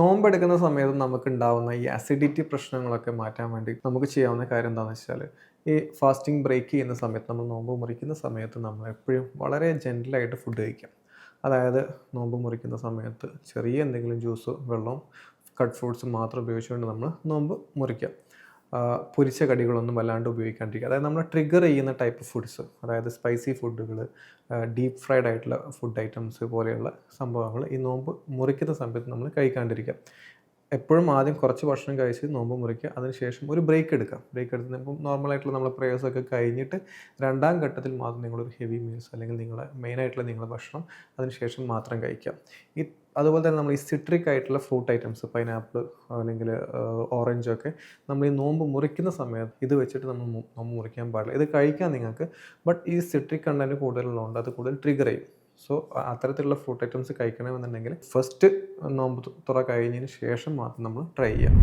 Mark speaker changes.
Speaker 1: നോമ്പെടുക്കുന്ന സമയത്ത് നമുക്കുണ്ടാവുന്ന ഈ അസിഡിറ്റി പ്രശ്നങ്ങളൊക്കെ മാറ്റാൻ വേണ്ടി നമുക്ക് ചെയ്യാവുന്ന കാര്യം എന്താണെന്ന് വെച്ചാൽ ഈ ഫാസ്റ്റിംഗ് ബ്രേക്ക് ചെയ്യുന്ന സമയത്ത് നമ്മൾ നോമ്പ് മുറിക്കുന്ന സമയത്ത് നമ്മൾ എപ്പോഴും വളരെ ജെൻറ്റിലായിട്ട് ഫുഡ് കഴിക്കാം. അതായത് നോമ്പ് മുറിക്കുന്ന സമയത്ത് ചെറിയ എന്തെങ്കിലും ജ്യൂസോ വെള്ളവും കട്ട് ഫ്രൂട്ട്സും മാത്രം ഉപയോഗിച്ചുകൊണ്ട് നമ്മൾ നോമ്പ് മുറിക്കാം. പൊരിച്ച കടികളൊന്നും വല്ലാണ്ട് ഉപയോഗിക്കാണ്ടിരിക്കുക. അതായത് നമ്മൾ ട്രിഗർ ചെയ്യുന്ന ടൈപ്പ് ഫുഡ്സ്, അതായത് സ്പൈസി ഫുഡുകൾ, ഡീപ്പ് ഫ്രൈഡ് ആയിട്ടുള്ള ഫുഡ് ഐറ്റംസ് പോലെയുള്ള സംഭവങ്ങൾ ഈ നോമ്പ് മുറിക്കുന്ന സമയത്ത് നമ്മൾ കഴിക്കാണ്ടിരിക്കുക. എപ്പോഴും ആദ്യം കുറച്ച് ഭക്ഷണം കഴിച്ച് നോമ്പ് മുറിക്കുക. അതിനുശേഷം ഒരു ബ്രേക്ക് എടുക്കുക. ബ്രേക്ക് എടുത്ത് ഇപ്പം നോർമലായിട്ടുള്ള നമ്മളെ പ്രേയേഴ്സൊക്കെ കഴിഞ്ഞിട്ട് രണ്ടാം ഘട്ടത്തിൽ മാത്രം നിങ്ങളൊരു ഹെവി മീൽസ് അല്ലെങ്കിൽ നിങ്ങളെ മെയിനായിട്ടുള്ള നിങ്ങളുടെ ഭക്ഷണം അതിനുശേഷം മാത്രം കഴിക്കുക. ഈ അതുപോലെ തന്നെ നമ്മൾ ഈ സിട്രിക് ആയിട്ടുള്ള ഫ്രൂട്ട് ഐറ്റംസ്, പൈനാപ്പിൾ അല്ലെങ്കിൽ ഓറഞ്ചൊക്കെ നമ്മൾ ഈ നോമ്പ് മുറിക്കുന്ന സമയത്ത് ഇത് വെച്ചിട്ട് നമ്മൾ നോമ്പ് മുറിക്കാൻ പാടില്ല. ഇത് കഴിക്കാം നിങ്ങൾക്ക്, ബട്ട് ഈ സിട്രിക് കണ്ടൻറ്റ് കൂടുതലുള്ളതുകൊണ്ട് അത് കൂടുതൽ ട്രിഗർ ചെയ്യും. സോ അത്തരത്തിലുള്ള ഫ്രൂട്ട് ഐറ്റംസ് കഴിക്കണമെന്നുണ്ടെങ്കിൽ ഫസ്റ്റ് നോമ്പ് തുറ കഴിഞ്ഞതിന് ശേഷം മാത്രം നമ്മൾ ട്രൈ ചെയ്യാം.